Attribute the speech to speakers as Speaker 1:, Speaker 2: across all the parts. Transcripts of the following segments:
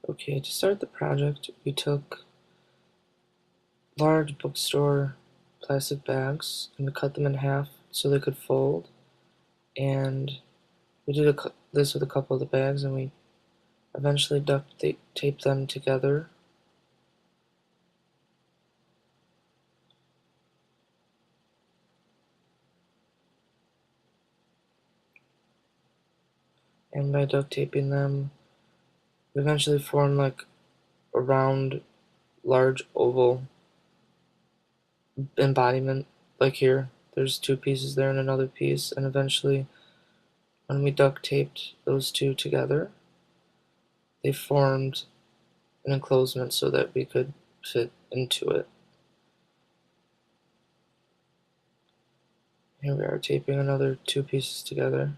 Speaker 1: Okay, to start the project, we took large bookstore plastic bags and we cut them in half so they could fold. And we did this with a couple of the bags, and we eventually duct taped them together. And by duct taping them, we eventually formed like a round, large oval embodiment. Like here, there's two pieces there and another piece, and eventually, when we duct taped those two together, they formed an enclosement so that we could fit into it. Here we are taping another two pieces together.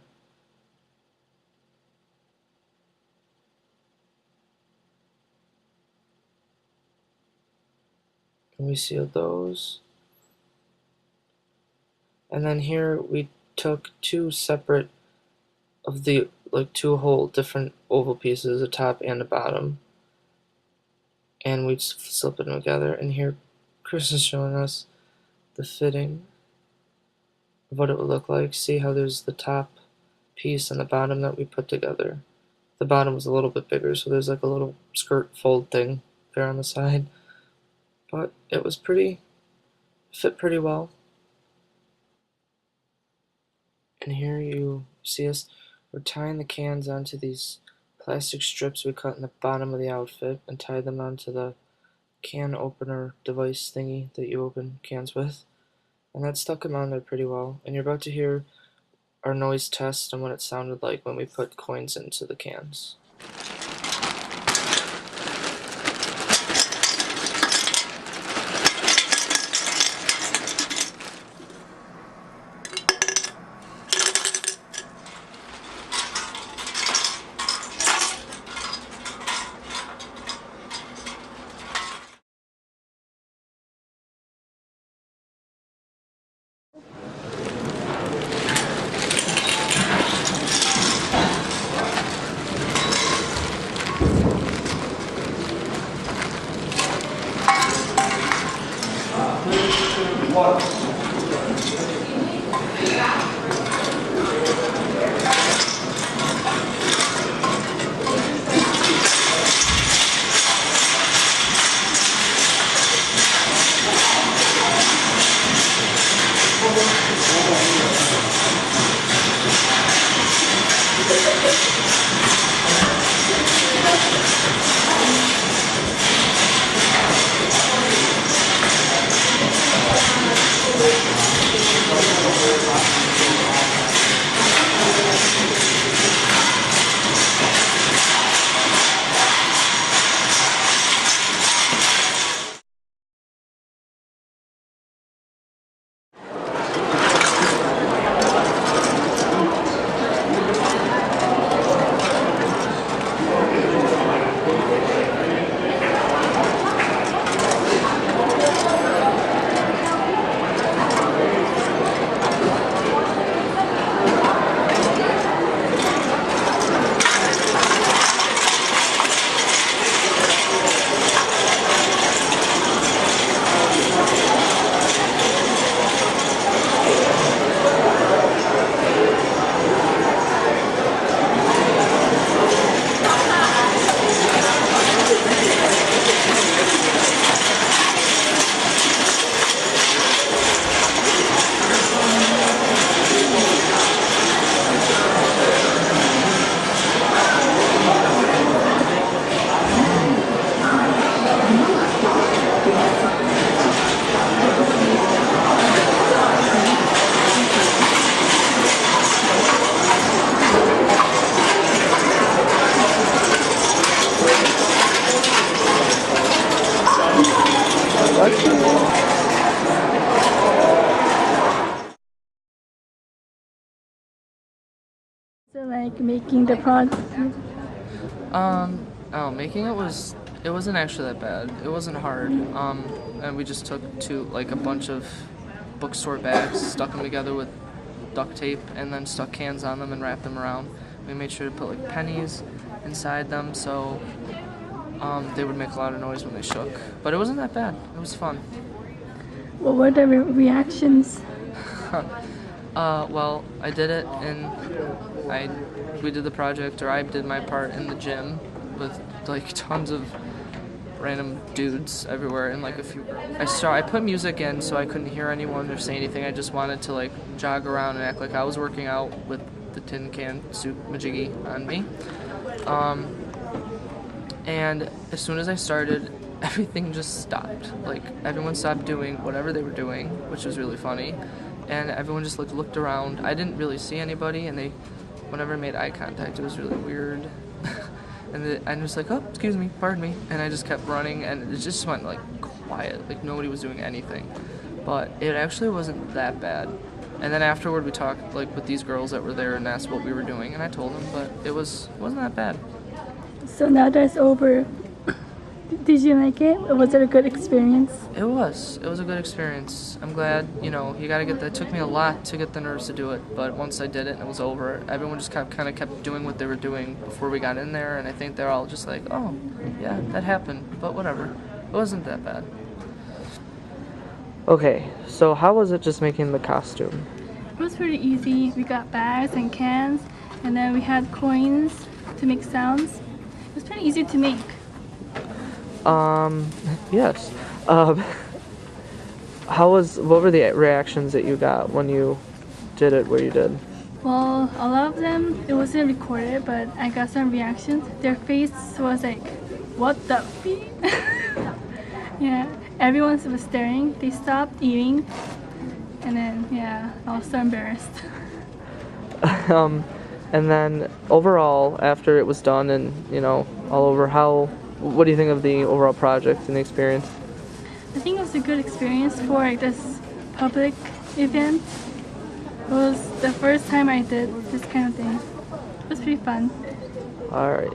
Speaker 1: And we sealed those. And then here we took two separate of the two whole different oval pieces, a top and a bottom, and we slip them together. And here Kris is showing us the fitting of what it would look like. See how there's the top piece and the bottom that we put together. The bottom was a little bit bigger, so there's like a little skirt fold thing there on the side, but it was fit pretty well. And here you see we're tying the cans onto these plastic strips we cut in the bottom of the outfit and tied them onto the can opener device thingy that you open cans with. And that stuck them on there pretty well. And you're about to hear our noise test and what it sounded like when we put coins into the cans.
Speaker 2: So like making the product?
Speaker 1: Making it wasn't actually that bad. It wasn't hard. And we just took a bunch of bookstore bags, stuck them together with duct tape, and then stuck cans on them and wrapped them around. We made sure to put like pennies inside them, so they would make a lot of noise when they shook. But it wasn't that bad. It was fun.
Speaker 2: What were the reactions?
Speaker 1: Well, I did it, and we did the project, or I did my part in the gym with like tons of random dudes everywhere, and like I put music in so I couldn't hear anyone or say anything. I just wanted to like jog around and act like I was working out with the tin can suit majiggy on me. And as soon as I started, everything just stopped. Like everyone stopped doing whatever they were doing, which was really funny. And everyone just like looked around. I didn't really see anybody, and whenever I made eye contact, it was really weird. And I'm just like, oh, excuse me, pardon me. And I just kept running, and it just went like quiet. Like nobody was doing anything. But it actually wasn't that bad. And then afterward, we talked like with these girls that were there and asked what we were doing, and I told them, but it wasn't that bad.
Speaker 2: So now that's over. Did you like it? Was it a good experience?
Speaker 1: It was a good experience. I'm glad, you gotta get that. It took me a lot to get the nerves to do it, but once I did it and it was over, everyone just kept doing what they were doing before we got in there, and I think they're all just like, oh, yeah, that happened, but whatever. It wasn't that bad. Okay, so how was it just making the costume?
Speaker 2: It was pretty easy. We got bags and cans, and then we had coins to make sounds. It was pretty easy to make.
Speaker 1: Yes. What were the reactions that you got when you did it where you did?
Speaker 2: Well, a lot of them, it wasn't recorded, but I got some reactions. Their face was like, what the f***? Yeah, everyone was staring. They stopped eating, and then, yeah, I was so embarrassed.
Speaker 1: And then overall, after it was done and, all over, what do you think of the overall project and the experience?
Speaker 2: I think it was a good experience for like, this public event. It was the first time I did this kind of thing. It was pretty fun.
Speaker 1: All right.